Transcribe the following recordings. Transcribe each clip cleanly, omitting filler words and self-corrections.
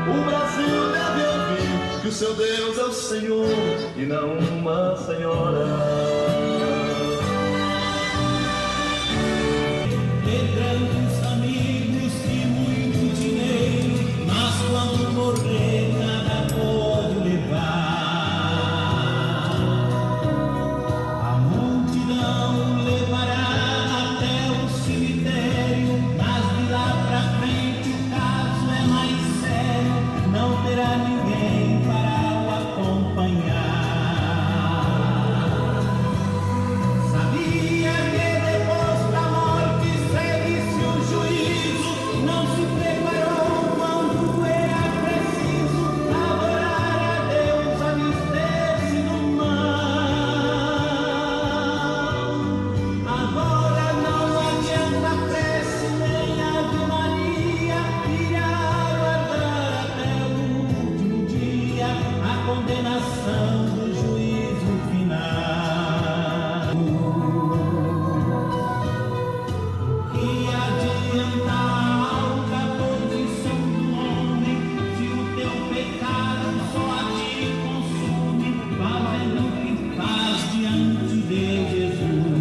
O Brasil deve ouvir que o seu Deus é o Senhor e não uma senhora. Ter grandes amigos e muito dinheiro, mas quando morrer nada pode levar. A multidão levará até o cemitério, mas de lá pra frente o caso é mais sério, não terá ninguém para o acompanhar. Sabia que depois da morte segue-se o juízo, não se preparou quando era preciso adorar a Deus, abster-se do mal. Agora não adianta prece nem Ave Maria, irá aguardar até o último dia a condenação do juízo final. Que adianta a alta posição do homem se o teu pecado só a te consume, fazendo o que faz diante de Jesus?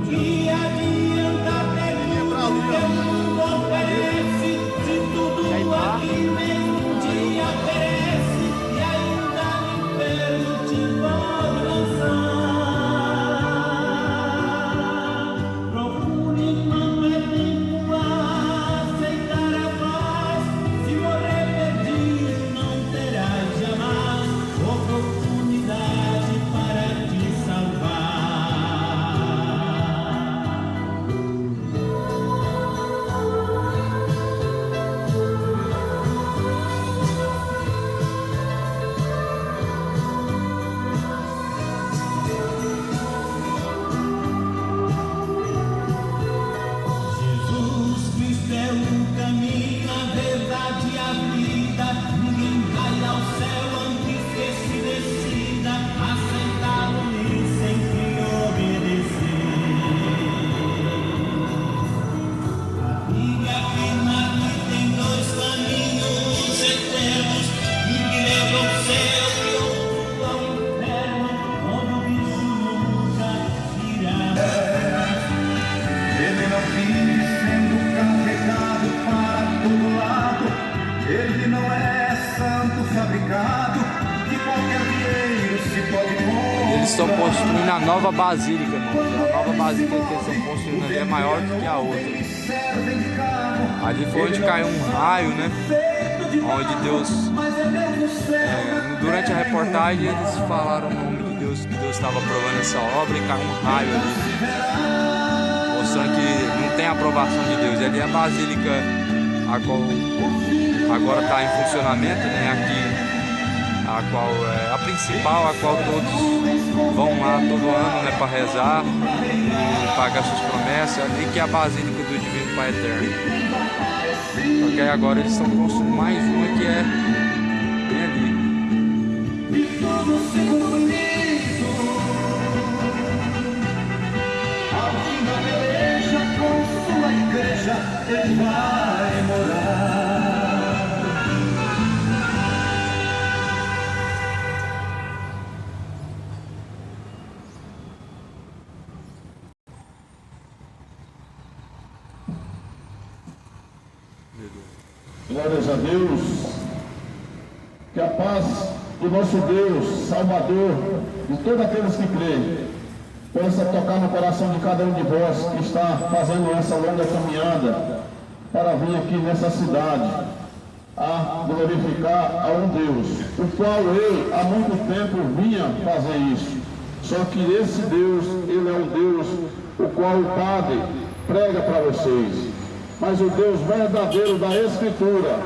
Que adianta ter tudo que o mundo oferece se tudo aqui mesmo um dia perece e ainda no inferno te pode lançar? Procure enquanto é tempo a aceitar a paz. Se morrer perdido não terás jamais oportunidade para te salvar. Jesus Cristo é o caminho, a verdade e a vida. Ninguém vai ao céu antes que se decida aceitá-lo e sempre obedecer. A Bíblia afirma que tem dois caminhos eternos, um que leva ao céu e outro ao inferno, onde o bicho nunca irá. Ele não vive sendo carregado para todo lado. Ele não é santo fabricado, de qualquer dinheiro se pode comprar. Eles estão construindo a nova basílica, irmão. A nova basílica que eles estão construindo ali é maior do que a outra. Ali foi onde caiu um raio, né? Onde Deus... durante a reportagem eles falaram o nome de Deus, que Deus estava aprovando essa obra, e caiu um raio ali, mostrando que não tem aprovação de Deus. Ali é a basílica a qual agora está em funcionamento, né? Aqui, a qual é a principal, a qual todos vão lá todo ano, né, para rezar e pagar suas promessas. Ali que é a basílica do Divino Pai Eterno. Só que aí agora eles estão construindo mais uma que é bem ali. Ele vai morar. Glórias a Deus. Que a paz do nosso Deus, Salvador, de todos aqueles que creem, possa tocar no coração de cada um de vós que está fazendo essa longa caminhada para vir aqui nessa cidade a glorificar a um Deus, o qual eu há muito tempo vinha fazer isso. Só que esse Deus, ele é um Deus o qual o Padre prega para vocês. Mas o Deus verdadeiro da Escritura,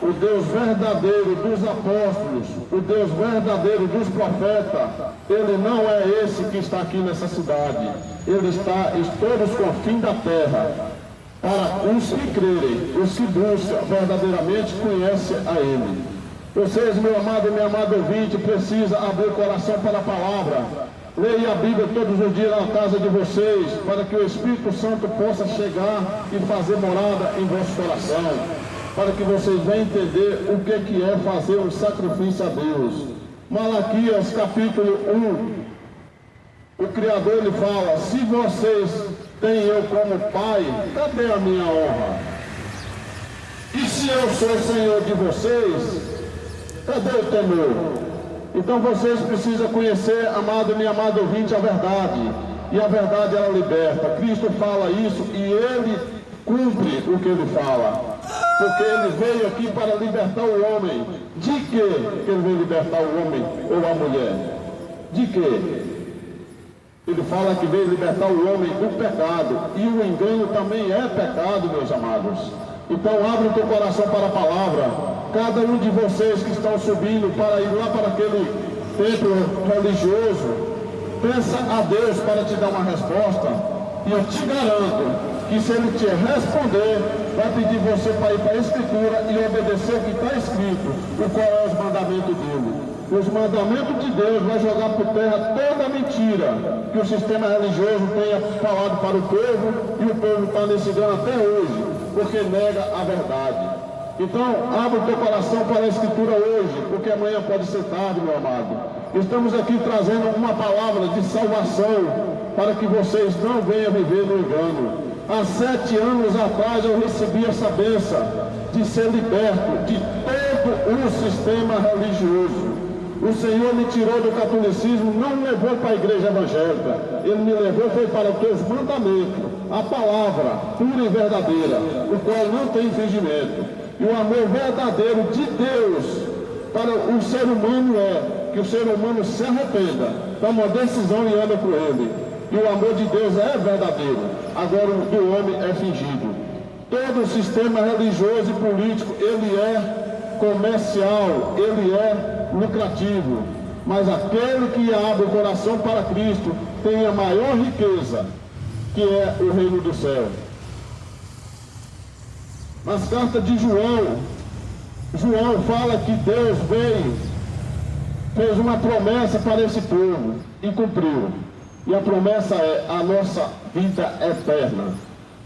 o Deus verdadeiro dos apóstolos, o Deus verdadeiro dos profetas, ele não é esse que está aqui nessa cidade. Ele está em todos os confins da terra. Para os que crerem, os que buscam verdadeiramente, conhecem a Ele. Vocês, meu amado e minha amada ouvinte, precisam abrir o coração para a palavra. Leia a Bíblia todos os dias na casa de vocês, para que o Espírito Santo possa chegar e fazer morada em vosso coração, para que vocês venham entender o que é fazer um sacrifício a Deus. Malaquias capítulo 1, o Criador ele fala: se vocês têm eu como Pai, cadê a minha honra? E se eu sou o Senhor de vocês, cadê o temor? Então vocês precisam conhecer, amado e minha amada ouvinte, a verdade. E a verdade ela liberta. Cristo fala isso e Ele cumpre o que Ele fala. Porque Ele veio aqui para libertar o homem. De que Ele veio libertar o homem ou a mulher? De que? Ele fala que veio libertar o homem do pecado. E o engano também é pecado, meus amados. Então abre o teu coração para a palavra. Cada um de vocês que estão subindo para ir lá para aquele templo religioso, peça a Deus para te dar uma resposta. E eu te garanto que se Ele te responder, vai pedir você para ir para a Escritura e obedecer o que está escrito, o qual é os mandamentos dele. Os mandamentos de Deus vai jogar por terra toda a mentira que o sistema religioso tenha falado para o povo, e o povo está nesse grão até hoje, porque nega a verdade. Então, abra o teu coração para a Escritura hoje, porque amanhã pode ser tarde, meu amado. Estamos aqui trazendo uma palavra de salvação, para que vocês não venham viver no engano. Há 7 anos atrás eu recebi essa bênção de ser liberto de todo o sistema religioso. O Senhor me tirou do catolicismo, não me levou para a igreja evangélica. Ele me levou foi para os teus mandamentos, a palavra pura e verdadeira, o qual não tem infringimento. E o amor verdadeiro de Deus para o ser humano é que o ser humano se arrependa, toma uma decisão e anda por ele. E o amor de Deus é verdadeiro, agora o do homem é fingido. Todo o sistema religioso e político, ele é comercial, ele é lucrativo. Mas aquele que abre o coração para Cristo tem a maior riqueza, que é o reino do céu. Nas cartas de João, João fala que Deus veio, fez uma promessa para esse povo e cumpriu. E a promessa é a nossa vida eterna.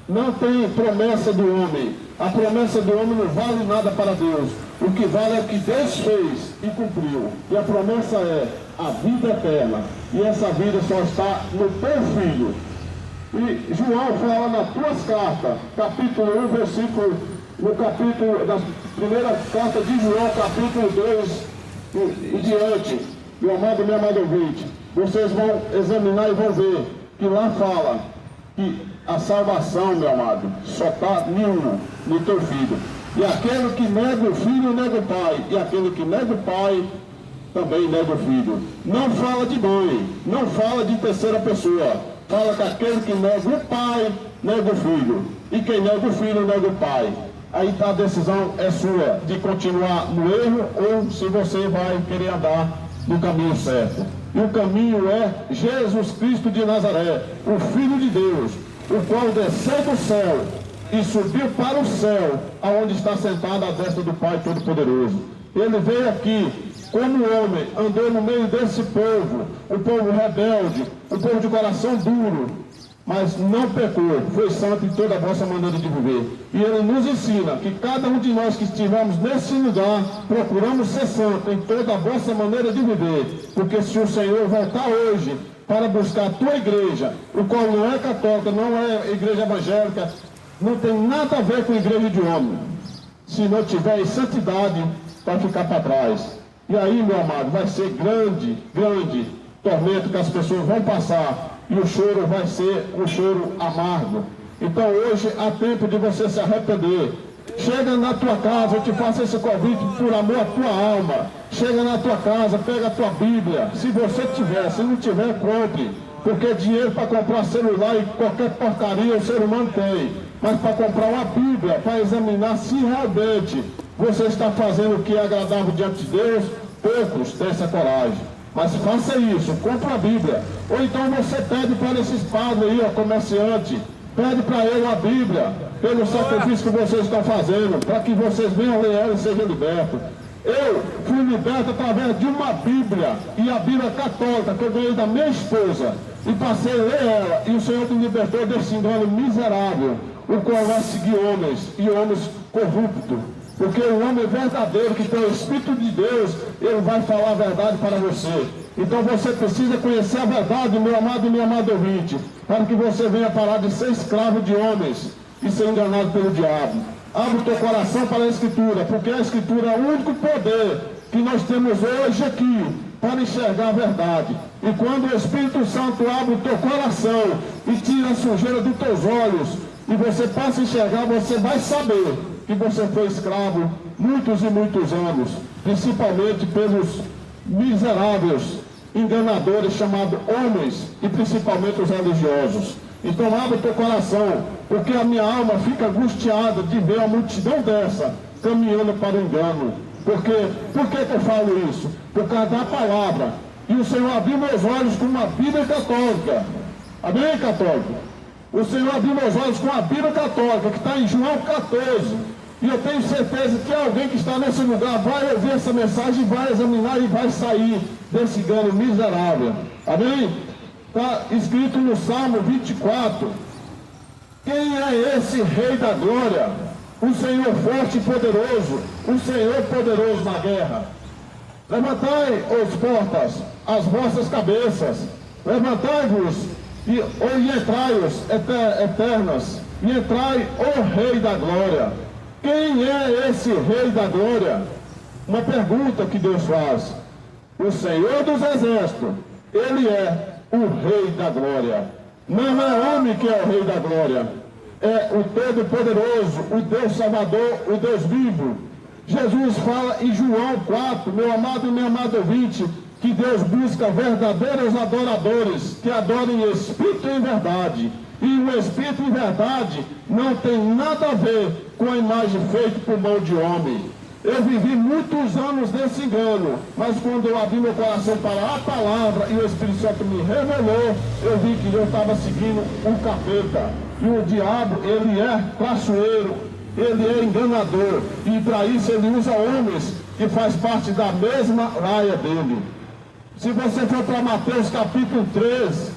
Não tem promessa do homem. A promessa do homem não vale nada para Deus. O que vale é o que Deus fez e cumpriu. E a promessa é a vida eterna. E essa vida só está no teu Filho. E João fala nas tuas cartas, capítulo 1, versículo, no capítulo, das primeiras cartas de João, capítulo 2 e diante, meu amado e minha amada ouvinte, vocês vão examinar e vão ver que lá fala que a salvação, meu amado, só está no teu Filho. E aquele que nega o Filho, nega o Pai. E aquele que nega o Pai, também nega o Filho. Não fala de mãe, não fala de terceira pessoa. Fala que aquele que nega o Pai, nega o Filho. E quem nega o Filho, nega o Pai. Aí tá, a decisão é sua, de continuar no erro ou se você vai querer andar no caminho certo. E o caminho é Jesus Cristo de Nazaré, o Filho de Deus, o qual desceu do céu e subiu para o céu, aonde está sentado à destra do Pai Todo-Poderoso. Ele veio aqui como homem, andou no meio desse povo, o povo rebelde, o povo de coração duro, mas não pecou, foi santo em toda a vossa maneira de viver. E ele nos ensina que cada um de nós que estivermos nesse lugar, procuramos ser santo em toda a vossa maneira de viver, porque se o Senhor voltar hoje para buscar a tua igreja, o qual não é católica, não é igreja evangélica, não tem nada a ver com igreja de homem, se não tiver santidade, vai ficar para trás. E aí, meu amado, vai ser grande, grande tormento que as pessoas vão passar. E o choro vai ser um choro amargo. Então hoje há tempo de você se arrepender. Chega na tua casa, eu te faço esse convite por amor à tua alma. Chega na tua casa, pega a tua Bíblia. Se você tiver, se não tiver, compre. Porque dinheiro para comprar celular e qualquer porcaria o ser humano tem. Mas para comprar uma Bíblia, para examinar se realmente você está fazendo o que é agradável diante de Deus, poucos têm essa coragem. Mas faça isso, compra a Bíblia. Ou então você pede para esses padres aí, ó, comerciante, pede para ele a Bíblia, pelo sacrifício que vocês estão fazendo, para que vocês venham ler ela e sejam libertos. Eu fui liberto através de uma Bíblia, e a Bíblia católica, que eu ganhei da minha esposa, e passei a ler ela, e o Senhor me libertou desse engano miserável, o qual vai seguir homens, e homens corruptos. Porque o homem verdadeiro, que tem o Espírito de Deus, ele vai falar a verdade para você. Então você precisa conhecer a verdade, meu amado e minha amada ouvinte, para que você venha parar de ser escravo de homens e ser enganado pelo diabo. Abre o teu coração para a Escritura, porque a Escritura é o único poder que nós temos hoje aqui para enxergar a verdade. E quando o Espírito Santo abre o teu coração e tira a sujeira dos teus olhos, e você passa a enxergar, você vai saber que você foi escravo muitos e muitos anos, principalmente pelos miseráveis enganadores chamados homens, e principalmente os religiosos. Então abre o teu coração, porque a minha alma fica angustiada de ver a multidão dessa caminhando para o engano. Por que eu falo isso? Por causa da palavra. E o Senhor abriu meus olhos com uma Bíblia católica. Amém, católico? O Senhor abriu meus olhos com a Bíblia católica, que está em João 14. E eu tenho certeza que alguém que está nesse lugar vai ouvir essa mensagem, vai examinar e vai sair desse engano miserável. Amém? Está escrito no Salmo 24. Quem é esse Rei da Glória? O Senhor forte e poderoso, o Senhor poderoso na guerra. Levantai, os portas, as vossas cabeças. Levantai-vos e entrai-os eternas, e entrai, ó Rei da Glória. Quem é esse Rei da Glória? Uma pergunta que Deus faz. O Senhor dos Exércitos, Ele é o Rei da Glória. Não é homem que é o Rei da Glória. É o Todo-Poderoso, o Deus Salvador, o Deus vivo. Jesus fala em João 4, meu amado e minha amada ouvinte, que Deus busca verdadeiros adoradores, que adorem em espírito e em verdade. E o espírito e verdade não tem nada a ver com a imagem feita por mão de homem. Eu vivi muitos anos nesse engano, mas quando eu abri meu coração para a palavra e o Espírito Santo me revelou, eu vi que eu estava seguindo um capeta. E o diabo, ele é traiçoeiro, ele é enganador, e para isso ele usa homens que faz parte da mesma raia dele. Se você for para Mateus capítulo 13,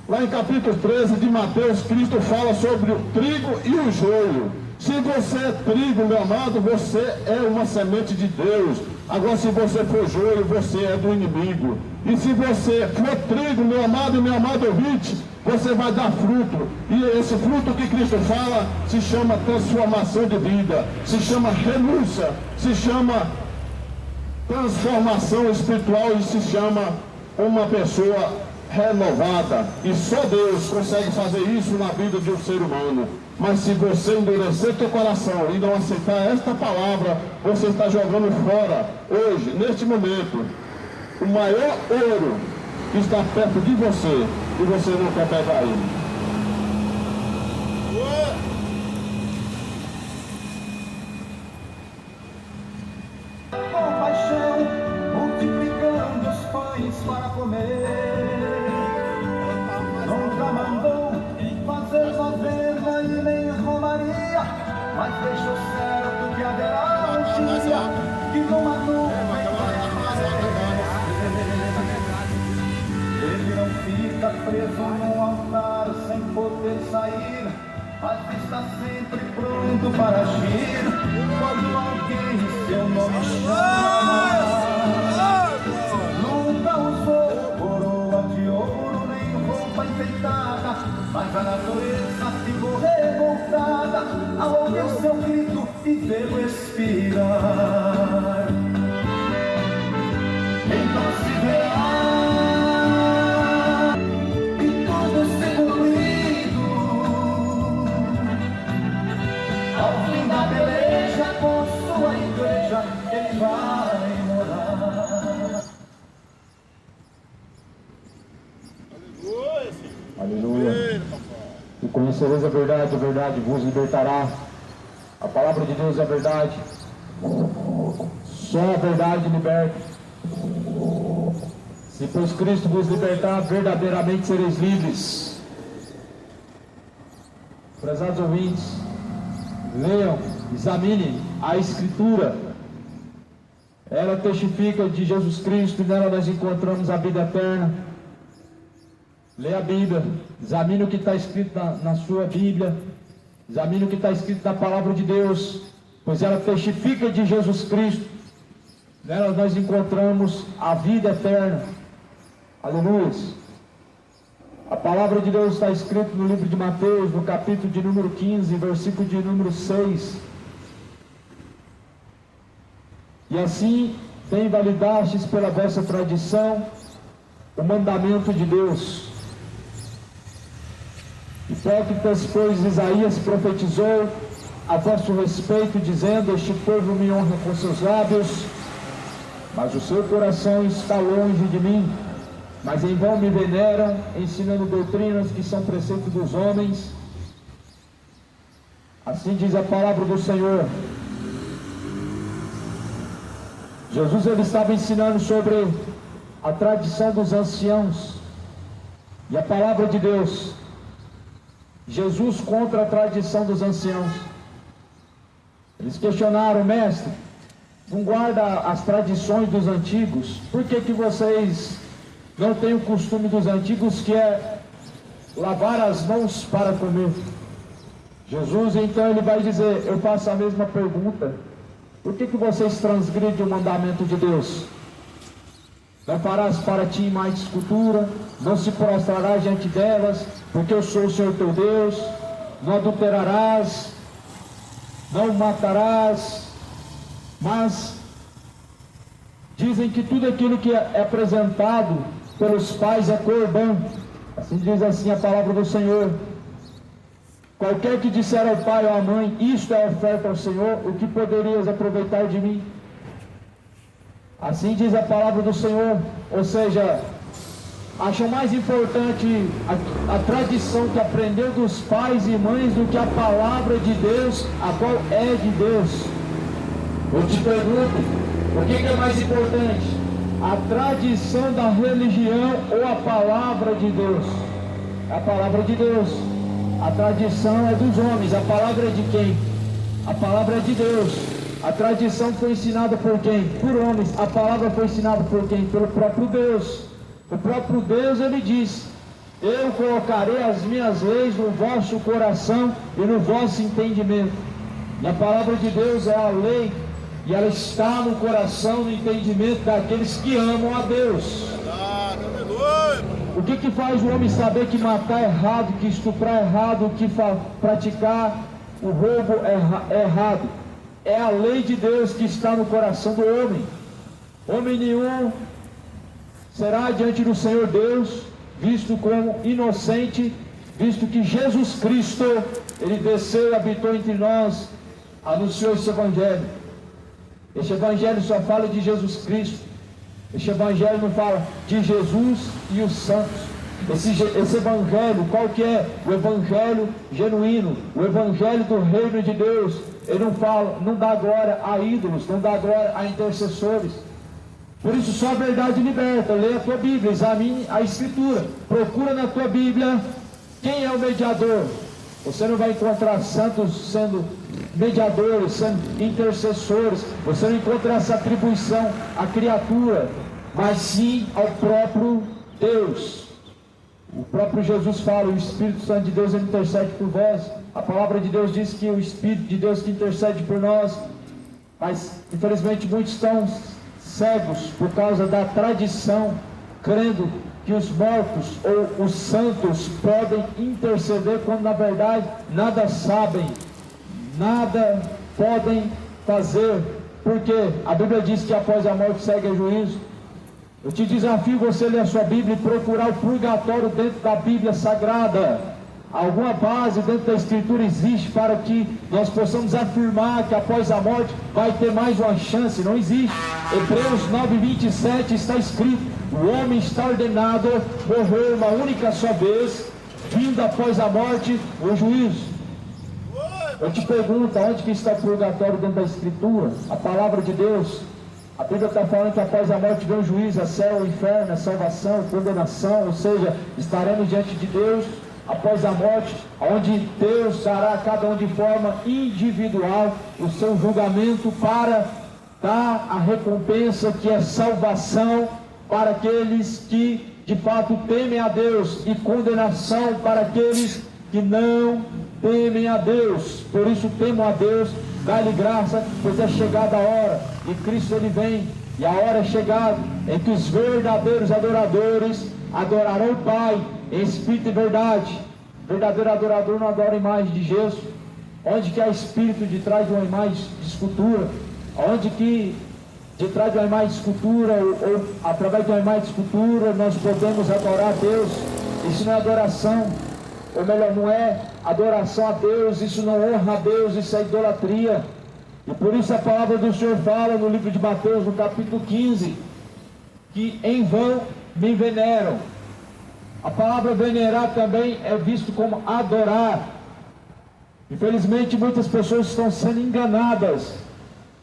lá em capítulo 13 de Mateus, Cristo fala sobre o trigo e o joio. Se você é trigo, meu amado, você é uma semente de Deus. Agora, se você for joio, você é do inimigo. E se você for trigo, meu amado e meu amado ouvinte, você vai dar fruto. E esse fruto que Cristo fala se chama transformação de vida, se chama renúncia, se chama transformação espiritual e se chama uma pessoa renovada. E só Deus consegue fazer isso na vida de um ser humano. Mas se você endurecer teu coração e não aceitar esta palavra, você está jogando fora, hoje, neste momento, o maior ouro que está perto de você, e você não quer pegar ele. Com paixão, multiplicando os pães para comer. Nunca mandou fazer novena e nem romaria, mas deixou certo que haverá um dia que numa nuvem vai aparecer. Ele não fica preso num altar sem poder sair, mas está sempre pronto para agir quando alguém seu nome chama. Nunca usou coroa de ouro nem roupa enfeitada, mas a natureza ficou revoltada ao ouvir seu grito e vê-lo expirar. Então se verá e tudo se cumprido ao fim da peleja com sua igreja ele vai morar. Aleluia. E conhecereis a verdade vos libertará. A palavra de Deus é a verdade. Só a verdade liberta. Se pois Cristo vos libertar, verdadeiramente sereis livres. Prezados ouvintes, leiam, examinem a Escritura. Ela testifica de Jesus Cristo e nela nós encontramos a vida eterna. Leia a Bíblia, examine o que está escrito na sua Bíblia, examine o que está escrito na Palavra de Deus, pois ela testifica de Jesus Cristo. Nela nós encontramos a vida eterna. Aleluia. A Palavra de Deus está escrita no livro de Mateus, no capítulo de número 15, versículo de número 6. E assim, bem validastes pela vossa tradição o mandamento de Deus. Hipócritas, pois Isaías profetizou a vosso respeito, dizendo: este povo me honra com seus lábios, mas o seu coração está longe de mim. Mas em vão me veneram, ensinando doutrinas que são preceitos dos homens. Assim diz a palavra do Senhor. Jesus ele estava ensinando sobre a tradição dos anciãos e a palavra de Deus. Jesus contra a tradição dos anciãos. Eles questionaram: mestre, não guarda as tradições dos antigos? Por que vocês não têm o costume dos antigos, que é lavar as mãos para comer? Jesus então ele vai dizer: eu faço a mesma pergunta. Por que vocês transgridem o mandamento de Deus? Não farás para ti mais escultura, não se prostrarás diante delas, porque eu sou o Senhor teu Deus. Não adulterarás, não matarás. Mas dizem que tudo aquilo que é apresentado pelos pais é corbã. Assim diz assim a palavra do Senhor. Qualquer que disser ao pai ou à mãe: isto é oferta ao Senhor, o que poderias aproveitar de mim? Assim diz a palavra do Senhor. Ou seja, acham mais importante a tradição que aprendeu dos pais e mães do que a palavra de Deus, a qual é de Deus. Eu te pergunto, o que é mais importante? A tradição da religião ou a palavra de Deus? A palavra de Deus. A tradição é dos homens, a palavra é de quem? A palavra é de Deus. A tradição foi ensinada por quem? Por homens. A palavra foi ensinada por quem? Pelo próprio Deus. O próprio Deus, ele diz: eu colocarei as minhas leis no vosso coração e no vosso entendimento. E a palavra de Deus é a lei, e ela está no coração, no entendimento daqueles que amam a Deus. O que faz o homem saber que matar é errado, que estuprar é errado, que praticar o roubo é errado? É a lei de Deus que está no coração do homem. Homem nenhum será diante do Senhor Deus visto como inocente, visto que Jesus Cristo, ele desceu e habitou entre nós, anunciou esse evangelho. Este evangelho só fala de Jesus Cristo. Este evangelho não fala de Jesus e os santos. Esse evangelho, qual que é? O evangelho genuíno, o evangelho do reino de Deus. Ele não fala, não dá glória a ídolos, não dá glória a intercessores. Por isso só a verdade liberta. Leia a tua Bíblia, examine a Escritura, procura na tua Bíblia quem é o mediador. Você não vai encontrar santos sendo mediadores, sendo intercessores. Você não encontra essa atribuição à criatura, mas sim ao próprio Deus. O próprio Jesus fala: o Espírito Santo de Deus ele intercede por vós. A palavra de Deus diz que o Espírito de Deus que intercede por nós. Mas infelizmente muitos estão cegos por causa da tradição, crendo que os mortos ou os santos podem interceder, quando na verdade nada sabem, nada podem fazer, porque a Bíblia diz que após a morte segue o juízo. Eu te desafio você ler a sua Bíblia e procurar o purgatório dentro da Bíblia Sagrada. Alguma base dentro da Escritura existe para que nós possamos afirmar que após a morte vai ter mais uma chance? Não existe. Hebreus 9:27 está escrito: o homem está ordenado morrer uma única só vez, vindo após a morte o juízo. Eu te pergunto, onde que está o purgatório dentro da Escritura? A palavra de Deus. A Bíblia está falando que após a morte vem o juízo, a céu, o inferno, a salvação, a condenação. Ou seja, estaremos diante de Deus após a morte, onde Deus dará a cada um de forma individual o seu julgamento para dá a recompensa que é salvação para aqueles que de fato temem a Deus e condenação para aqueles que não temem a Deus. Por isso temam a Deus, dá-lhe graça, pois é chegada a hora, e Cristo ele vem, e a hora é chegada em que os verdadeiros adoradores adorarão o Pai em espírito e verdade. Verdadeiro adorador não adora imagem de gesso, onde que há espírito de trás de uma imagem de escultura, onde que de trás de uma imagem de escultura ou através de uma imagem de escultura nós podemos adorar a Deus. Isso não é adoração, ou melhor, não é adoração a Deus, isso não honra a Deus, isso é idolatria. E por isso a palavra do Senhor fala no livro de Mateus, no capítulo 15, que em vão me veneram. A palavra venerar também é visto como adorar. Infelizmente muitas pessoas estão sendo enganadas,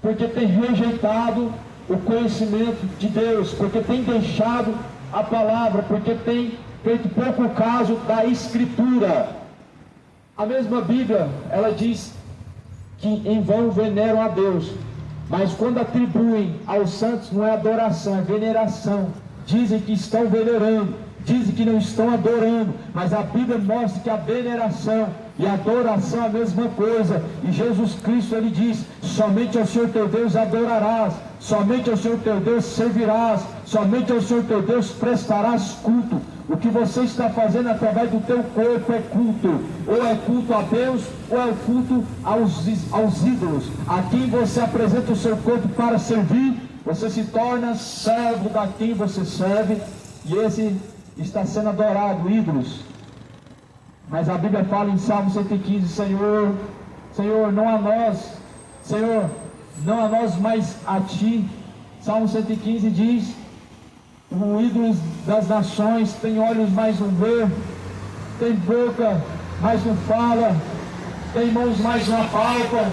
porque têm rejeitado o conhecimento de Deus, porque têm deixado a palavra, porque têm feito pouco caso da Escritura. A mesma Bíblia, ela diz que em vão veneram a Deus, mas quando atribuem aos santos não é adoração, é veneração. Dizem que estão venerando, dizem que não estão adorando, mas a Bíblia mostra que a veneração e a adoração é a mesma coisa. E Jesus Cristo ele diz: somente ao Senhor teu Deus adorarás, somente ao Senhor teu Deus servirás, somente ao Senhor teu Deus prestarás culto. O que você está fazendo através do teu corpo é culto, ou é culto a Deus, ou é culto aos ídolos. A quem você apresenta o seu corpo para servir, você se torna servo da quem você serve, e esse está sendo adorado, ídolos. Mas a Bíblia fala em Salmo 115, Senhor, não a nós, Senhor, não a nós, mas a Ti. Salmo 115 diz: o ídolo das nações tem olhos, mas não vê, tem boca, mas não fala, tem mãos, mas não apalpa,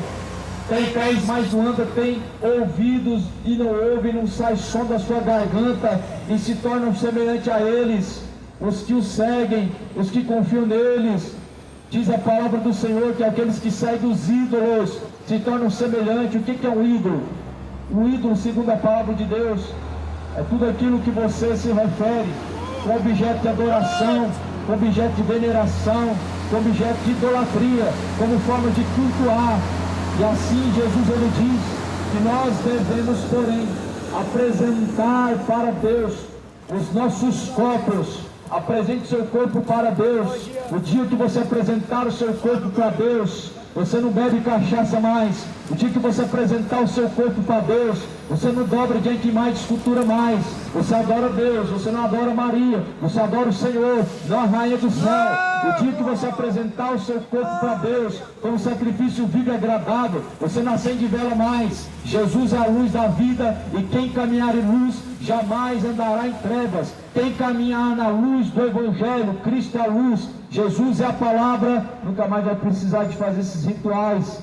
tem pés, mas não anda, tem ouvidos e não ouve, não sai som da sua garganta, e se tornam semelhantes a eles os que o seguem, os que confiam neles. Diz a palavra do Senhor que aqueles que seguem os ídolos se tornam semelhantes. O que é um ídolo? Um ídolo, segundo a palavra de Deus, é tudo aquilo que você se refere com objeto de adoração, com objeto de veneração, com objeto de idolatria, como forma de cultuar. E assim Jesus ele diz que nós devemos, porém, apresentar para Deus os nossos corpos. Apresente seu corpo para Deus. O dia que você apresentar o seu corpo para Deus, você não bebe cachaça mais. O dia que você apresentar o seu corpo para Deus, você não dobra diante de mais de escultura mais. Você adora Deus, você não adora Maria, você adora o Senhor, não a rainha do céu. O dia que você apresentar o seu corpo para Deus como sacrifício vivo e agradável, você não acende vela mais. Jesus é a luz da vida, e quem caminhar em luz jamais andará em trevas. Quem caminhar na luz do Evangelho, Cristo é a luz, Jesus é a palavra, nunca mais vai precisar de fazer esses rituais.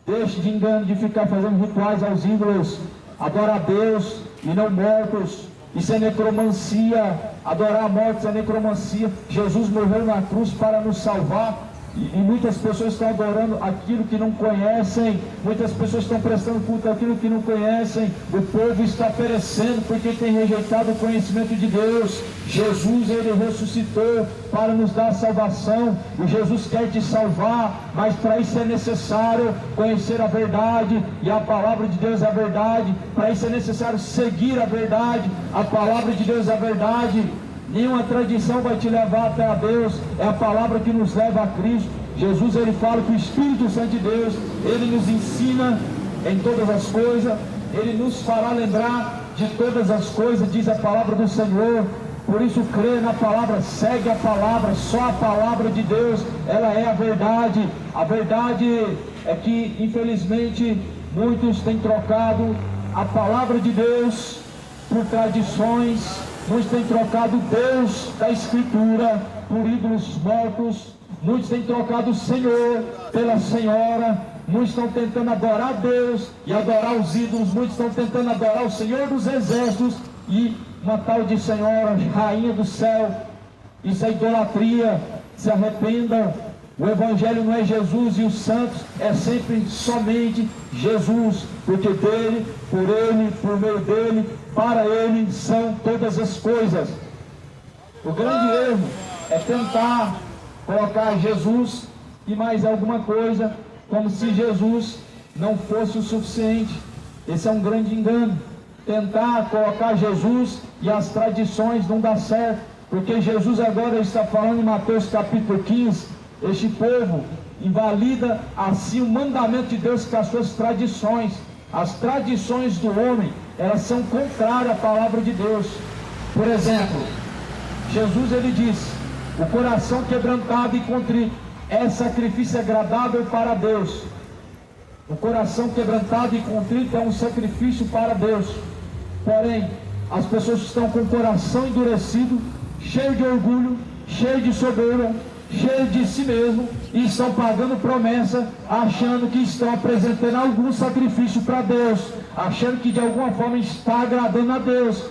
Deixe de engano, de ficar fazendo rituais aos ídolos. Adora a Deus e não mortos. Isso é necromancia. Adorar a morte é necromancia. Jesus morreu na cruz para nos salvar. E muitas pessoas estão adorando aquilo que não conhecem. Muitas pessoas estão prestando culto àquilo que não conhecem. O povo está perecendo porque tem rejeitado o conhecimento de Deus. Jesus, ele ressuscitou para nos dar salvação, e Jesus quer te salvar, mas para isso é necessário conhecer a verdade, e a palavra de Deus é a verdade. Para isso é necessário seguir a verdade. A palavra de Deus é a verdade. Nenhuma tradição vai te levar até a Deus, é a palavra que nos leva a Cristo. Jesus ele fala que o Espírito Santo de Deus, ele nos ensina em todas as coisas, ele nos fará lembrar de todas as coisas, diz a palavra do Senhor. Por isso crê na palavra, segue a palavra, só a palavra de Deus, ela é a verdade. A verdade é que infelizmente muitos têm trocado a palavra de Deus por tradições. Muitos têm trocado Deus da Escritura por ídolos mortos. Muitos têm trocado o Senhor pela Senhora. Muitos estão tentando adorar Deus e adorar os ídolos. Muitos estão tentando adorar o Senhor dos Exércitos e uma tal de Senhora, Rainha do Céu. Isso é idolatria. Se arrependam. O Evangelho não é Jesus e os santos, é sempre somente Jesus, porque dele, por meio dele, para ele são todas as coisas. O grande erro é tentar colocar Jesus e mais alguma coisa, como se Jesus não fosse o suficiente. Esse é um grande engano. Tentar colocar Jesus e as tradições não dá certo, porque Jesus agora está falando em Mateus capítulo 15, este povo invalida assim o mandamento de Deus com as suas tradições. As tradições do homem, elas são contrárias à palavra de Deus. Por exemplo, Jesus ele disse: o coração quebrantado e contrito é sacrifício agradável para Deus. O coração quebrantado e contrito é um sacrifício para Deus. Porém, as pessoas estão com o coração endurecido, cheio de orgulho, cheio de soberba, cheio de si mesmo, e estão pagando promessa, achando que estão apresentando algum sacrifício para Deus, achando que de alguma forma está agradando a Deus.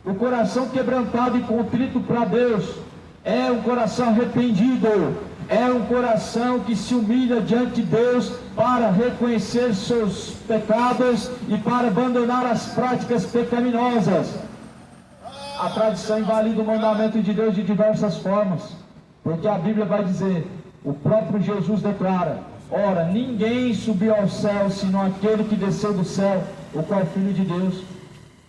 O coração quebrantado e contrito para Deus é um coração arrependido, é um coração que se humilha diante de Deus para reconhecer seus pecados e para abandonar as práticas pecaminosas. A tradição invalida o mandamento de Deus de diversas formas, porque a Bíblia vai dizer, o próprio Jesus declara: ora, ninguém subiu ao céu senão aquele que desceu do céu, o qual é o Filho de Deus.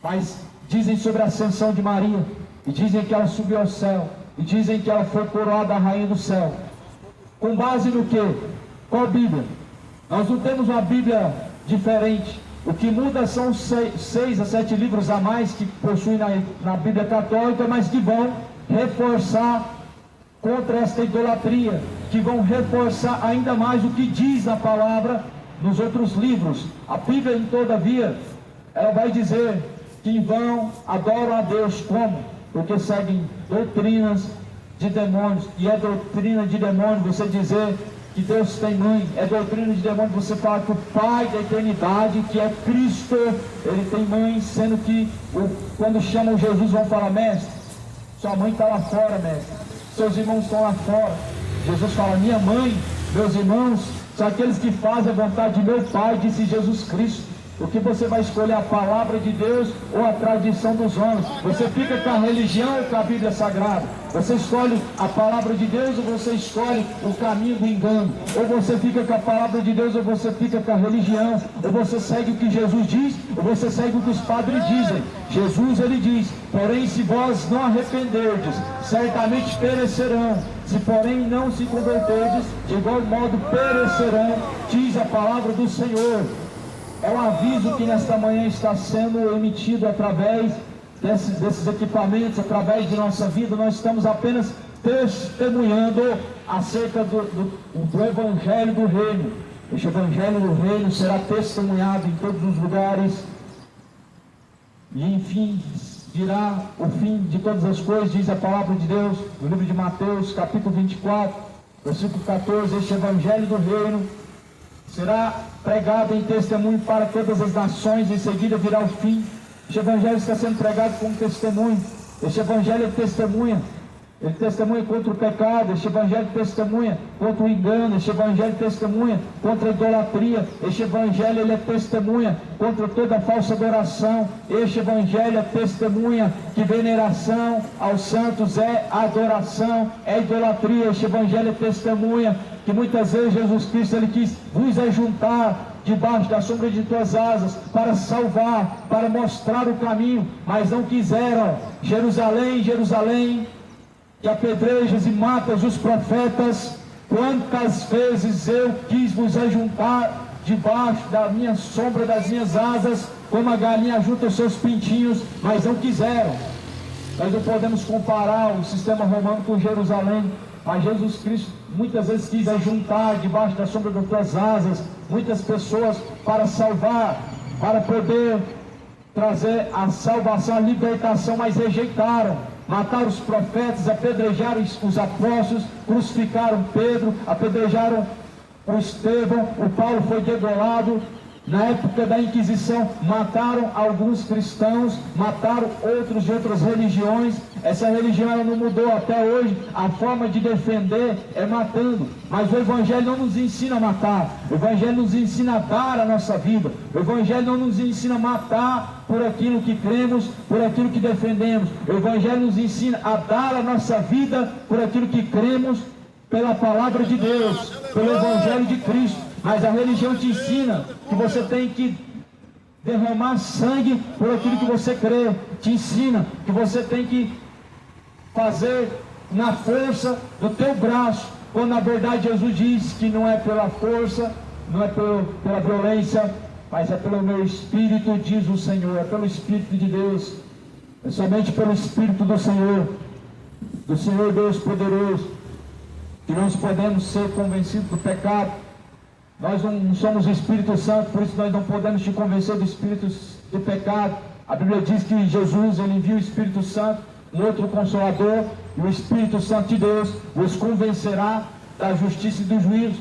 Mas dizem sobre a ascensão de Maria, e dizem que ela subiu ao céu, e dizem que ela foi coroada a rainha do céu. Com base no quê? Qual Bíblia? Nós não temos uma Bíblia diferente. O que muda são 6 a 7 livros a mais que possuem na Bíblia católica, mas que vão reforçar contra esta idolatria, que vão reforçar ainda mais o que diz a palavra nos outros livros. A Bíblia, todavia, ela vai dizer que em vão adoram a Deus. Como? Porque seguem doutrinas de demônios. E é doutrina de demônio você dizer que Deus tem mãe. É doutrina de demônio você falar que o Pai da eternidade, que é Cristo, ele tem mãe, sendo que quando chamam Jesus vão falar: mestre, sua mãe está lá fora, mestre, seus irmãos estão lá fora. Jesus fala: minha mãe, meus irmãos são aqueles que fazem a vontade de meu Pai, disse Jesus Cristo. O que você vai escolher, a palavra de Deus ou a tradição dos homens? Você fica com a religião ou com a Bíblia Sagrada? Você escolhe a palavra de Deus ou você escolhe o caminho do engano? Ou você fica com a palavra de Deus ou você fica com a religião? Ou você segue o que Jesus diz ou você segue o que os padres dizem? Jesus ele diz: porém se vós não arrependerdes, certamente perecerão. Se porém não se converterdes, de igual modo perecerão, diz a palavra do Senhor. É um aviso que nesta manhã está sendo emitido através desses equipamentos, através de nossa vida. Nós estamos apenas testemunhando acerca do Evangelho do Reino. Este Evangelho do Reino será testemunhado em todos os lugares. E enfim, virá o fim de todas as coisas, diz a palavra de Deus, no livro de Mateus, capítulo 24, versículo 14, este Evangelho do Reino será pregado em testemunho para todas as nações, em seguida virá o fim. Este Evangelho está sendo pregado como testemunho. Este Evangelho ele testemunha contra o pecado. Este Evangelho testemunha contra o engano. Este Evangelho testemunha contra a idolatria. Este Evangelho ele é testemunha contra toda a falsa adoração. Este Evangelho é testemunha que veneração aos santos é adoração, é idolatria. Este Evangelho é testemunha que muitas vezes Jesus Cristo ele quis vos ajuntar debaixo da sombra de tuas asas para salvar, para mostrar o caminho, mas não quiseram. Jerusalém, Jerusalém, que apedrejas e matas os profetas, quantas vezes eu quis vos ajuntar debaixo da minha sombra, das minhas asas, como a galinha junta os seus pintinhos, mas não quiseram. Nós não podemos comparar o sistema romano com Jerusalém, mas Jesus Cristo muitas vezes quis ajuntar debaixo da sombra das tuas asas muitas pessoas para salvar, para poder trazer a salvação, a libertação, mas rejeitaram. Mataram os profetas, apedrejaram os apóstolos, crucificaram Pedro, apedrejaram o Estevão, o Paulo foi degolado, Na época da Inquisição, mataram alguns cristãos, mataram outros de outras religiões. Essa religião ela não mudou até hoje. A forma de defender é matando. Mas o Evangelho não nos ensina a matar. O Evangelho nos ensina a dar a nossa vida. O Evangelho não nos ensina a matar por aquilo que cremos, por aquilo que defendemos. O Evangelho nos ensina a dar a nossa vida por aquilo que cremos, pela palavra de Deus, pelo Evangelho de Cristo. Mas a religião te ensina que você tem que derramar sangue por aquilo que você crê. Te ensina que você tem que fazer na força do teu braço, quando na verdade Jesus diz que não é pela força, não é pela violência, mas é pelo meu Espírito, diz o Senhor. É pelo Espírito de Deus, é somente pelo Espírito do Senhor Deus poderoso, que nós podemos ser convencidos do pecado. Nós não somos o Espírito Santo, por isso nós não podemos te convencer do Espírito do pecado. A Bíblia diz que Jesus ele envia o Espírito Santo, um outro Consolador, e o Espírito Santo de Deus vos convencerá da justiça e do juízo.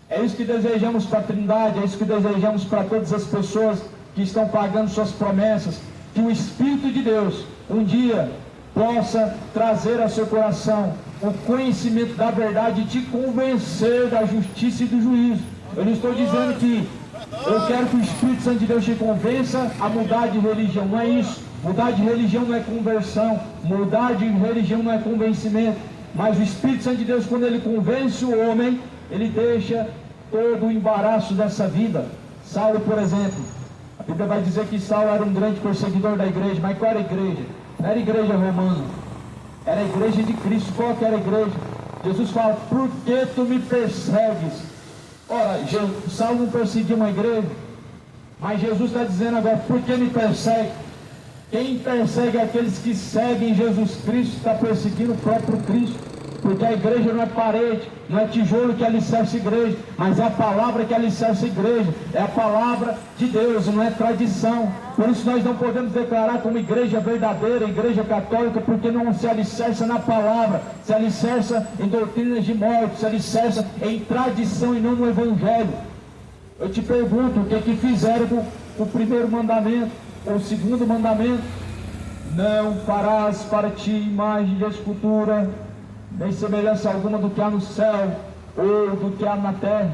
É isso que desejamos para a Trindade, é isso que desejamos para todas as pessoas que estão pagando suas promessas, que o Espírito de Deus um dia possa trazer ao seu coração o conhecimento da verdade e te convencer da justiça e do juízo. Eu não estou dizendo que eu quero que o Espírito Santo de Deus te convença a mudar de religião, não é isso. Mudar de religião não é conversão, mudar de religião não é convencimento. Mas o Espírito Santo de Deus, quando ele convence o homem, ele deixa todo o embaraço dessa vida. Saulo, por exemplo, a Bíblia vai dizer que Saulo era um grande perseguidor da igreja, mas qual era a igreja? Não era a igreja romana, era a igreja de Cristo. Qual que era a igreja? Jesus fala, por que tu me persegues? Ora, Saulo não perseguiu uma igreja, mas Jesus está dizendo agora, por que me persegue? Quem persegue aqueles que seguem Jesus Cristo está perseguindo o próprio Cristo, porque a igreja não é parede, não é tijolo que alicerça a igreja, mas é a palavra que alicerça a igreja, é a palavra de Deus, não é tradição. Por isso nós não podemos declarar como igreja verdadeira, igreja católica, porque não se alicerça na palavra, se alicerça em doutrinas de morte, se alicerça em tradição e não no Evangelho. Eu te pergunto, o que fizeram com o primeiro mandamento, ou o segundo mandamento? Não farás para ti imagem de escultura, nem semelhança alguma do que há no céu, ou do que há na terra.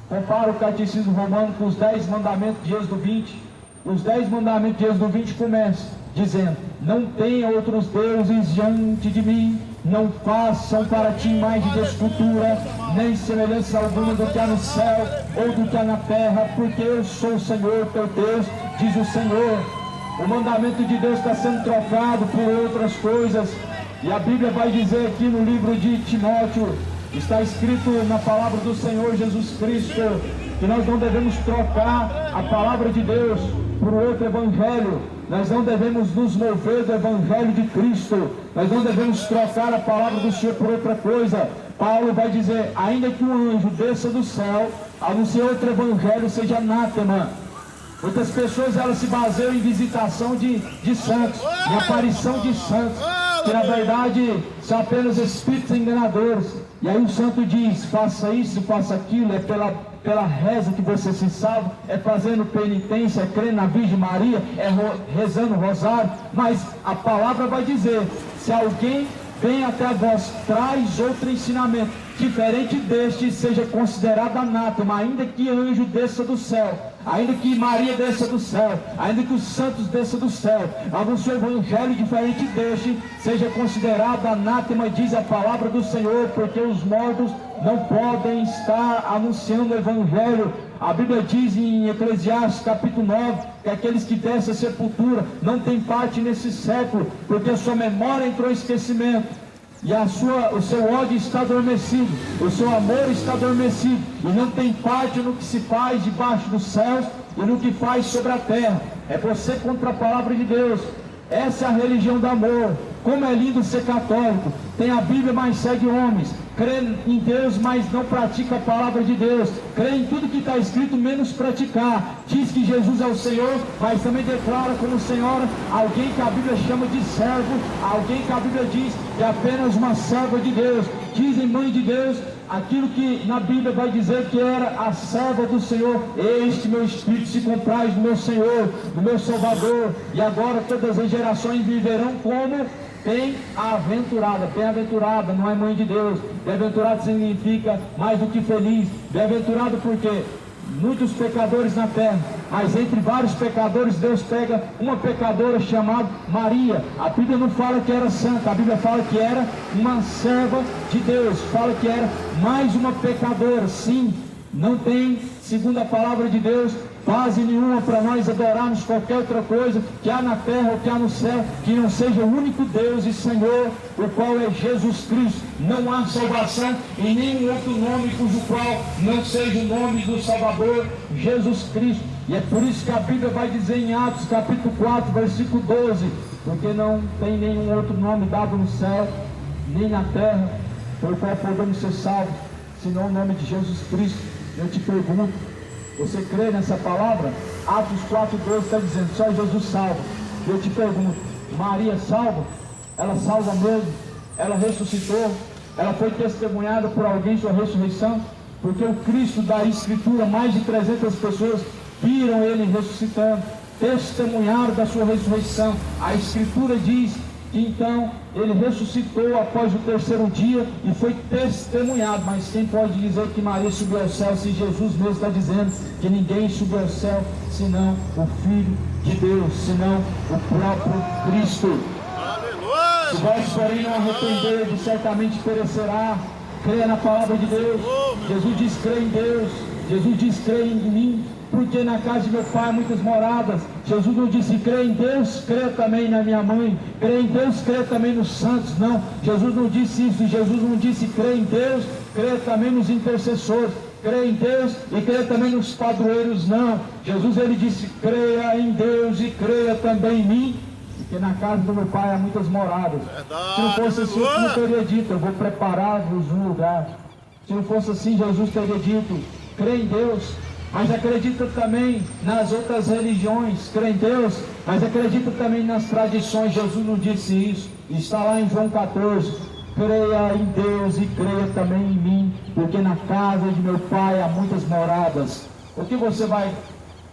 Compara o Catecismo Romano com os 10 mandamentos de Êxodo 20. Os 10 mandamentos de Êxodo 20 começam dizendo, não tenha outros deuses diante de mim, não façam para ti imagem de escultura, nem semelhança alguma do que há no céu, ou do que há na terra, porque eu sou o Senhor teu Deus, diz o Senhor. O mandamento de Deus está sendo trocado por outras coisas. E a Bíblia vai dizer aqui no livro de Timóteo, está escrito na palavra do Senhor Jesus Cristo, que nós não devemos trocar a palavra de Deus por outro evangelho. Nós não devemos nos mover do evangelho de Cristo. Nós não devemos trocar a palavra do Senhor por outra coisa. Paulo vai dizer, ainda que um anjo desça do céu, anunciar outro evangelho, seja anátema. Muitas pessoas elas se baseiam em visitação de santos, em aparição de santos, que na verdade são apenas espíritos enganadores. E aí o santo diz, faça isso, faça aquilo, é pela reza que você se salva, é fazendo penitência, é crendo na Virgem Maria, é rezando o rosário. Mas a palavra vai dizer, se alguém vem até vós, traz outro ensinamento diferente deste, seja considerado anátema, ainda que anjo desça do céu, ainda que Maria desça do céu, ainda que os santos desçam do céu, anuncie o evangelho diferente deste, seja considerado anátema, diz a palavra do Senhor, porque os mortos não podem estar anunciando o evangelho. A Bíblia diz em Eclesiastes capítulo 9, que aqueles que descem a sepultura não têm parte nesse século, porque a sua memória entrou em esquecimento. E o seu ódio está adormecido, o seu amor está adormecido, e não tem parte no que se faz debaixo dos céus e no que faz sobre a terra. É você contra a palavra de Deus. Essa é a religião do amor. Como é lindo ser católico. Tem a Bíblia, mas segue homens. Crê em Deus, mas não pratica a palavra de Deus. Crê em tudo que está escrito, menos praticar. Diz que Jesus é o Senhor, mas também declara como Senhora alguém que a Bíblia chama de servo, alguém que a Bíblia diz que é apenas uma serva de Deem mãe de Deus, aquilo que na Bíblia vai dizer que era a serva do Senhor. Este meu espírito se compraz do meu Senhor, do meu Salvador, e agora todas as gerações viverão como bem-aventurada. Bem-aventurada não é mãe de Deus. Bem-aventurado significa mais do que feliz. Bem-aventurado porque muitos pecadores na terra, mas entre vários pecadores Deus pega uma pecadora chamada Maria. A Bíblia não fala que era santa, a Bíblia fala que era uma serva de Deus, fala que era mais uma pecadora. Sim, não tem, segundo a palavra de Deus, base nenhuma para nós adorarmos qualquer outra coisa que há na terra ou que há no céu, que não seja o único Deus e Senhor, o qual é Jesus Cristo. Não há salvação em nenhum outro nome cujo qual não seja o nome do Salvador, Jesus Cristo. E é por isso que a Bíblia vai dizer em Atos capítulo 4, versículo 12, porque não tem nenhum outro nome dado no céu, nem na terra, por qual podemos ser salvos, senão o nome de Jesus Cristo. Eu te pergunto, você crê nessa palavra? Atos 4:12 está dizendo, só Jesus salva. Eu te pergunto, Maria salva? Ela salva mesmo? Ela ressuscitou? Ela foi testemunhada por alguém sua ressurreição? Porque o Cristo da Escritura, mais de 300 pessoas viram ele ressuscitando, testemunharam da sua ressurreição. A Escritura diz que então ele ressuscitou após o terceiro dia e foi testemunhado. Mas quem pode dizer que Maria subiu ao céu, se Jesus mesmo está dizendo que ninguém subiu ao céu senão o Filho de Deus, senão o próprio Cristo? Se vós, porém, não arrependerdes, certamente perecerá. Creia na palavra de Deus. Jesus diz, creia em Deus. Jesus diz, creia em mim, porque na casa de meu pai há muitas moradas. Jesus não disse, creia em Deus, creia também na minha mãe. Creia em Deus, creia também nos santos. Não, Jesus não disse isso. Jesus não disse, creia em Deus, creia também nos intercessores. Creia em Deus e creia também nos padroeiros. Não, Jesus ele disse, creia em Deus e creia também em mim, porque na casa do meu pai há muitas moradas. Se não fosse assim, eu não teria dito, eu vou preparar-vos um lugar. Se não fosse assim, Jesus teria dito, crê em Deus, mas acredita também nas outras religiões. Crê em Deus, mas acredita também nas tradições. Jesus não disse isso. Está lá em João 14. Creia em Deus e creia também em mim, porque na casa de meu pai há muitas moradas. O que você vai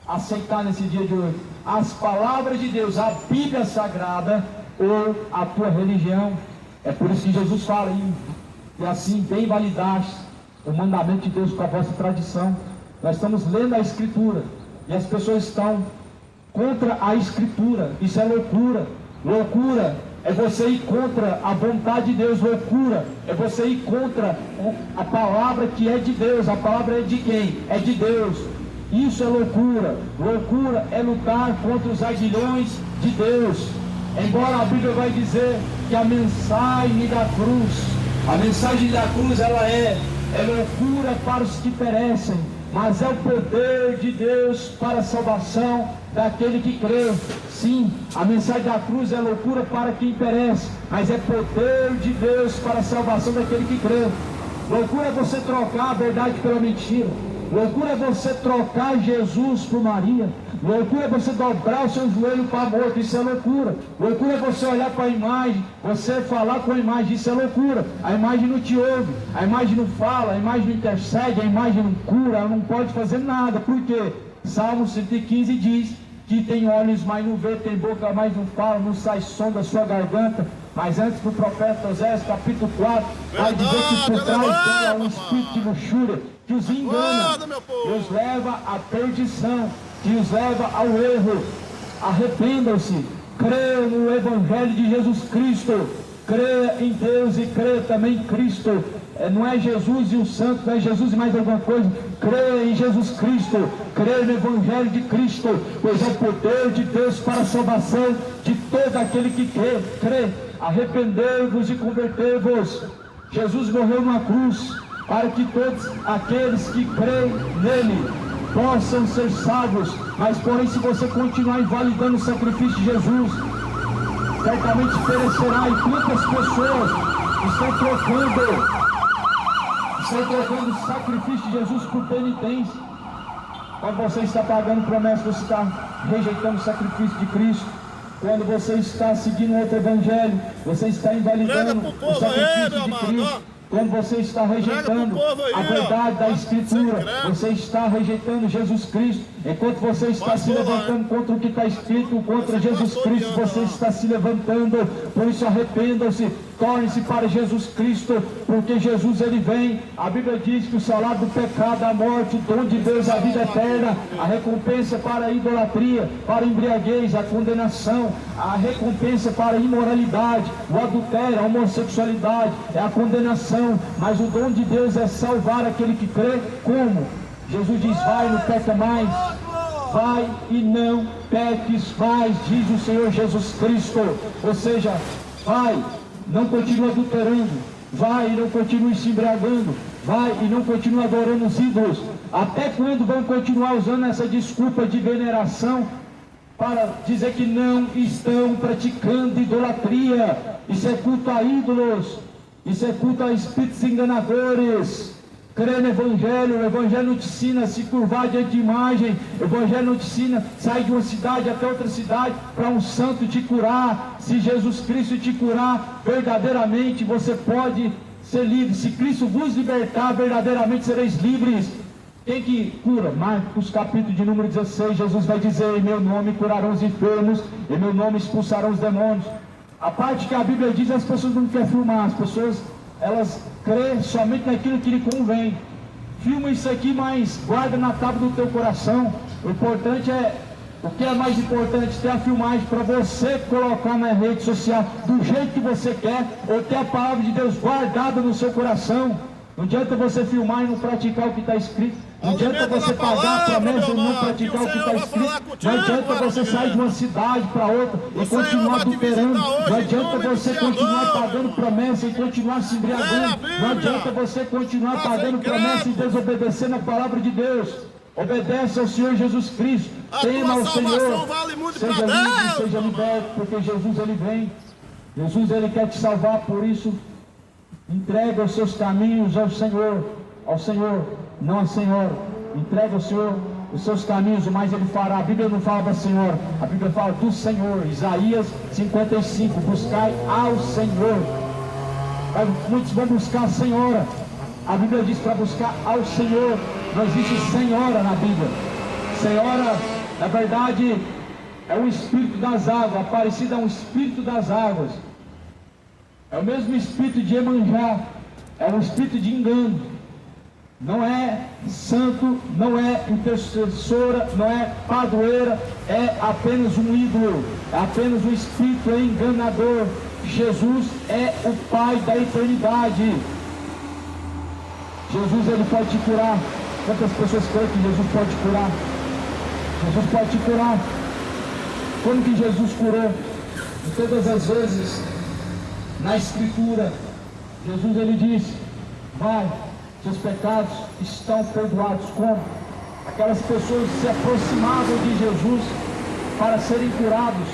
aceitar nesse dia de hoje? As palavras de Deus, a Bíblia Sagrada ou a tua religião? É por isso que Jesus fala, e assim bem validaste o mandamento de Deus com a vossa tradição. Nós estamos lendo a Escritura e as pessoas estão contra a Escritura. Isso é loucura. Loucura é você ir contra a vontade de Deus. Loucura é você ir contra a palavra que é de Deus. A palavra é de quem? É de Deus. Isso é loucura. Loucura é lutar contra os aguilhões de Deus. Embora a Bíblia vai dizer que a mensagem da cruz ela é loucura para os que perecem, mas é o poder de Deus para a salvação daquele que crê. Sim, a mensagem da cruz é loucura para quem perece, mas é poder de Deus para a salvação daquele que crê. Loucura é você trocar a verdade pela mentira. Loucura é você trocar Jesus por Maria. Loucura é você dobrar o seu joelho para a morte. Isso é loucura. Loucura é você olhar para a imagem, você falar com a imagem. Isso é loucura. A imagem não te ouve, a imagem não fala, a imagem não intercede, a imagem não cura, ela não pode fazer nada. Por quê? Salmo 115 diz que tem olhos, mas não vê, tem boca, mas não fala, não sai som da sua garganta. Mas antes do profeta Oséias, capítulo 4, vai dizer que por trás dela há um espírito de luxúria, que os engana, que os leva à perdição, que os leva ao erro. Arrependam-se, creiam no Evangelho de Jesus Cristo, creia em Deus e creia também em Cristo. Não é Jesus e os santos, não é Jesus e mais alguma coisa. Creia em Jesus Cristo, creia no Evangelho de Cristo, pois é o poder de Deus para a salvação de todo aquele que crê. Arrependei-vos e convertei-vos. Jesus morreu na cruz para que todos aqueles que creem nele possam ser salvos. Mas porém, se você continuar invalidando o sacrifício de Jesus, certamente perecerá. E quantas pessoas estão trocando o sacrifício de Jesus por penitência? Quando você está pagando promessa, você está rejeitando o sacrifício de Cristo. Quando você está seguindo outro evangelho, você está invalidando o sacrifício de Cristo. Quando você está rejeitando a verdade da Escritura, você está rejeitando Jesus Cristo. Enquanto você está se levantando contra o que está escrito, contra Jesus Cristo, você está se levantando. Por isso arrependam-se, tornem-se para Jesus Cristo, porque Jesus ele vem. A Bíblia diz que o salário do pecado é a morte, o dom de Deus é a vida eterna. A recompensa para a idolatria, para a embriaguez, a condenação. A recompensa para a imoralidade, o adultério, a homossexualidade, é a condenação. Mas o dom de Deus é salvar aquele que crê. Como? Jesus diz: vai, não peca mais. Vai e não peques mais, diz o Senhor Jesus Cristo. Ou seja, vai, não continue adulterando. Vai e não continue se embriagando. Vai e não continue adorando os ídolos. Até quando vão continuar usando essa desculpa de veneração para dizer que não estão praticando idolatria? Isso é culto a ídolos. Isso é culto a espíritos enganadores. Crê no Evangelho. O Evangelho não te ensina a se curvar diante de imagem. O Evangelho não te ensina a sair de uma cidade até outra cidade para um santo te curar. Se Jesus Cristo te curar verdadeiramente, você pode ser livre. Se Cristo vos libertar, verdadeiramente sereis livres. Quem que cura? Marcos capítulo de número 16, Jesus vai dizer: em meu nome curarão os enfermos, em meu nome expulsarão os demônios. A parte que a Bíblia diz, as pessoas não querem filmar. As pessoas, elas creem somente naquilo que lhe convém. Filma isso aqui, mas guarda na tábua do teu coração. O importante é, o que é mais importante, ter a filmagem para você colocar na rede social do jeito que você quer, ou ter a palavra de Deus guardada no seu coração. Não adianta você filmar e não praticar o que está escrito. Não adianta você pagar a promessa e não praticar o que está escrito. Não adianta você sair de uma cidade para outra e continuar adulterando. Não adianta você continuar pagando promessa e continuar se embriagando. Não adianta você continuar pagando promessa e desobedecendo a palavra de Deus. Obedece ao Senhor Jesus Cristo. Tema ao Senhor. Seja livre, seja liberto, porque Jesus ele vem. Jesus ele quer te salvar, por isso entrega os seus caminhos ao Senhor, não ao Senhor. Entrega ao Senhor os seus caminhos, o mais ele fará. A Bíblia não fala da Senhor, a Bíblia fala do Senhor. Isaías 55, buscai ao Senhor. Muitos vão buscar a Senhora. A Bíblia diz para buscar ao Senhor. Não existe Senhora na Bíblia. Senhora, na verdade, é o Espírito das águas, Aparecida é um Espírito das águas. É o mesmo espírito de Iemanjá, é um espírito de engano. Não é santo, não é intercessora, não é padroeira, é apenas um ídolo, é apenas um espírito enganador. Jesus é o Pai da eternidade. Jesus ele pode te curar. Quantas pessoas creem que Jesus pode te curar? Jesus pode te curar. Como que Jesus curou? De todas as vezes na Escritura, Jesus ele disse: vai, seus pecados estão perdoados. Como? Aquelas pessoas se aproximavam de Jesus para serem curados,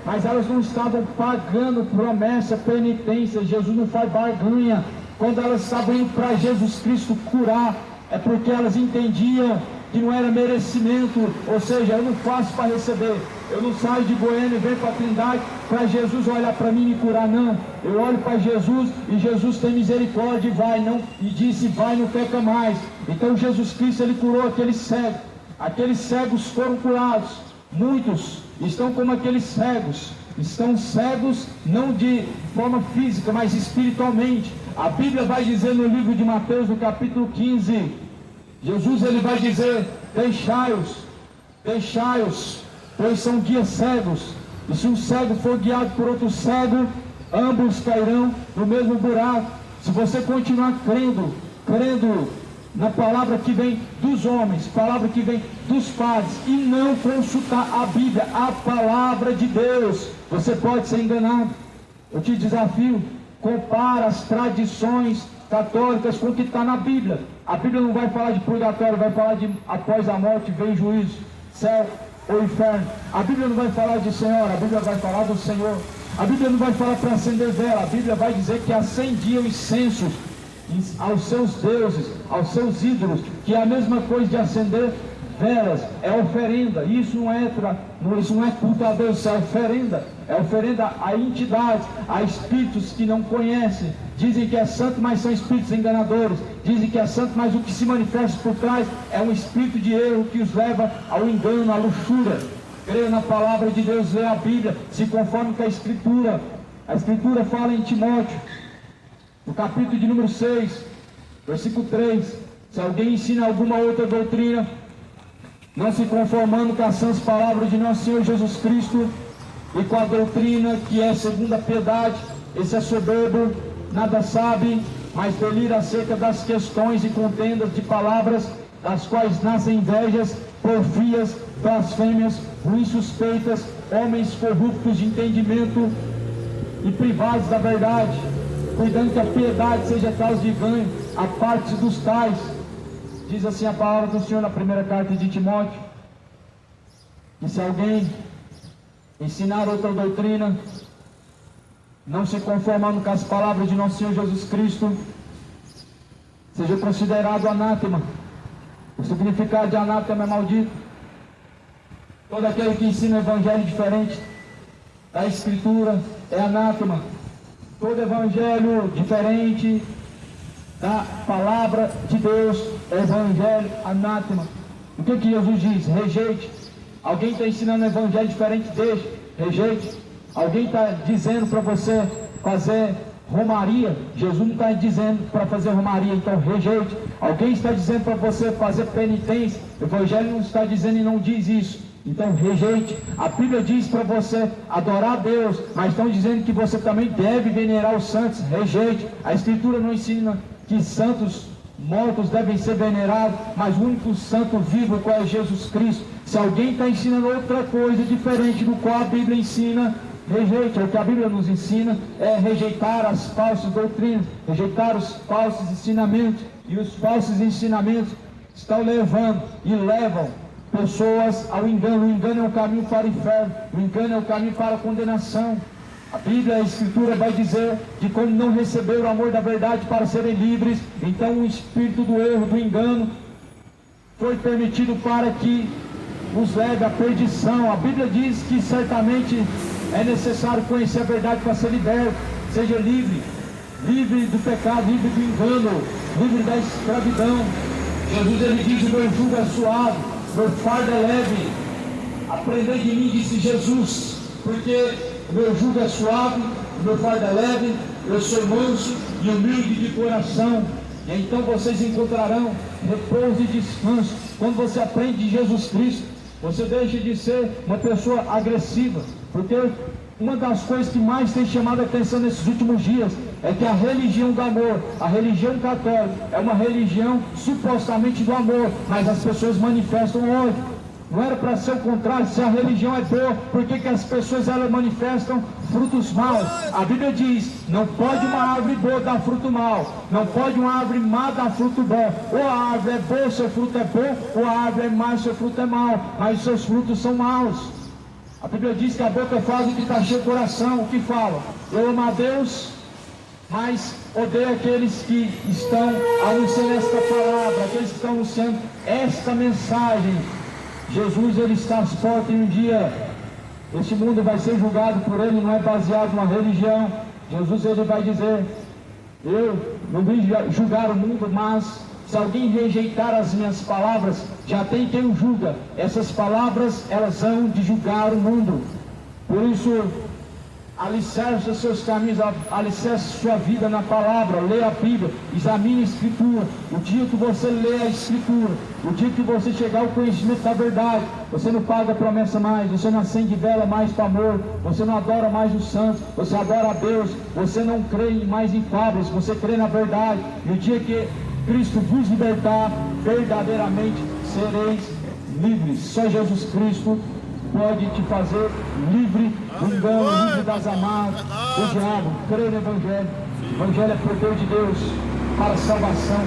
mas elas não estavam pagando promessa, penitência. Jesus não faz barganha. Quando elas estavam indo para Jesus Cristo curar, é porque elas entendiam que não era merecimento, ou seja, eu não faço para receber. Eu não saio de Goiânia e venho para a Trindade para Jesus olhar para mim e me curar, não. Eu olho para Jesus e Jesus tem misericórdia e vai, não, e disse: vai, não peca mais. Então Jesus Cristo ele curou aqueles cegos. Aqueles cegos foram curados. Muitos estão como aqueles cegos. Estão cegos não de forma física, mas espiritualmente. A Bíblia vai dizer no livro de Mateus, no capítulo 15, Jesus ele vai dizer: deixai-os, pois são guias cegos, e se um cego for guiado por outro cego, ambos cairão no mesmo buraco. Se você continuar crendo na palavra que vem dos homens, palavra que vem dos padres, e não consultar a Bíblia, a palavra de Deus, você pode ser enganado. Eu te desafio, compara as tradições católicas com o que está na Bíblia. A Bíblia não vai falar de purgatório, vai falar de após a morte vem juízo, céu ou inferno. A Bíblia não vai falar de Senhora, a Bíblia vai falar do Senhor. A Bíblia não vai falar para acender vela, a Bíblia vai dizer que acendiam incensos aos seus deuses, aos seus ídolos, que é a mesma coisa de acender velas, é oferenda. Isso não é culto a Deus, isso é oferenda. É oferenda a entidades, a espíritos que não conhecem. Dizem que é santo, mas são espíritos enganadores. Dizem que é santo, mas o que se manifesta por trás é um espírito de erro que os leva ao engano, à luxúria. Creia na palavra de Deus, lê a Bíblia, se conforme com a Escritura. A Escritura fala em Timóteo, no capítulo de número 6, versículo 3. Se alguém ensina alguma outra doutrina, não se conformando com as sãs palavras de nosso Senhor Jesus Cristo, e com a doutrina que é segundo a piedade, esse é soberbo, nada sabe, mas delira acerca das questões e contendas de palavras, das quais nascem invejas, porfias, blasfêmias, ruins suspeitas, homens corruptos de entendimento e privados da verdade, cuidando que a piedade seja causa de ganho a parte dos tais. Diz assim a palavra do Senhor na primeira carta de Timóteo, que se alguém ensinar outra doutrina, não se conformando com as palavras de nosso Senhor Jesus Cristo, seja considerado anátema. O significado de anátema é maldito. Todo aquele que ensina o evangelho diferente da Escritura é anátema. Todo evangelho diferente da palavra de Deus é evangelho anátema. O que Jesus diz? Rejeite. Alguém está ensinando um evangelho diferente, deixe, rejeite. Alguém está dizendo para você fazer romaria, Jesus não está dizendo para fazer romaria, então rejeite. Alguém está dizendo para você fazer penitência, o evangelho não está dizendo e não diz isso, então rejeite. A Bíblia diz para você adorar a Deus, mas estão dizendo que você também deve venerar os santos, rejeite. A Escritura não ensina que santos mortos devem ser venerados, mas o único santo vivo qual é Jesus Cristo. Se alguém está ensinando outra coisa diferente do qual a Bíblia ensina, rejeite. O que a Bíblia nos ensina é rejeitar as falsas doutrinas, rejeitar os falsos ensinamentos, e os falsos ensinamentos estão levando e levam pessoas ao engano. O engano é o caminho para o inferno, o engano é o caminho para a condenação. A Bíblia, a Escritura vai dizer de como não receber o amor da verdade para serem livres. Então o espírito do erro, do engano, foi permitido para que nos leve à perdição. A Bíblia diz que certamente é necessário conhecer a verdade para ser liberto. Seja livre, livre do pecado, livre do engano, livre da escravidão. Jesus, ele diz: o meu jugo é suave, meu fardo é leve. Aprendei de mim, disse Jesus, porque o meu jugo é suave, o meu fardo é leve, eu sou manso e humilde de coração. E então vocês encontrarão repouso e descanso. Quando você aprende de Jesus Cristo, você deixa de ser uma pessoa agressiva. Porque uma das coisas que mais tem chamado a atenção nesses últimos dias é que a religião do amor, a religião católica, é uma religião supostamente do amor, mas as pessoas manifestam ódio. Não era para ser o contrário. Se a religião é boa, por que as pessoas elas manifestam frutos maus? A Bíblia diz: não pode uma árvore boa dar fruto mau, não pode uma árvore má dar fruto bom. Ou a árvore é boa, seu fruto é bom, ou a árvore é má, seu fruto é mau, mas seus frutos são maus. A Bíblia diz que a boca fala do que está cheio o coração. O que fala? Eu amo a Deus, mas odeio aqueles que estão anunciando esta palavra, aqueles que estão anunciando esta mensagem. Jesus, ele está às portas, e um dia este mundo vai ser julgado por ele, não é baseado numa religião. Jesus, ele vai dizer: eu não vim julgar o mundo, mas se alguém rejeitar as minhas palavras, já tem quem o julga. Essas palavras, elas hão de julgar o mundo. Por isso, alicerce os seus caminhos, alicerce sua vida na palavra, leia a Bíblia, examine a Escritura. O dia que você lê a Escritura, o dia que você chegar ao conhecimento da verdade, você não paga a promessa mais, você não acende vela mais para amor, você não adora mais os santos, você adora a Deus, você não crê mais em fábulas, você crê na verdade. E o dia que Cristo vos libertar, verdadeiramente sereis livres. Só Jesus Cristo pode te fazer livre do engano, livre das amarras do diabo. Creia no Evangelho. O Evangelho é poder de Deus para a salvação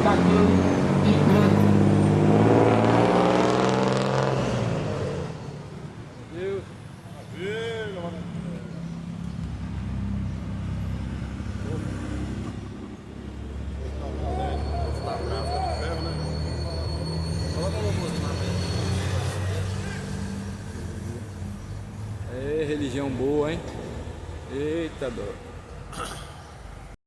daquele que crê. Coloca a música na frente. Religião boa, hein? Eita, dó.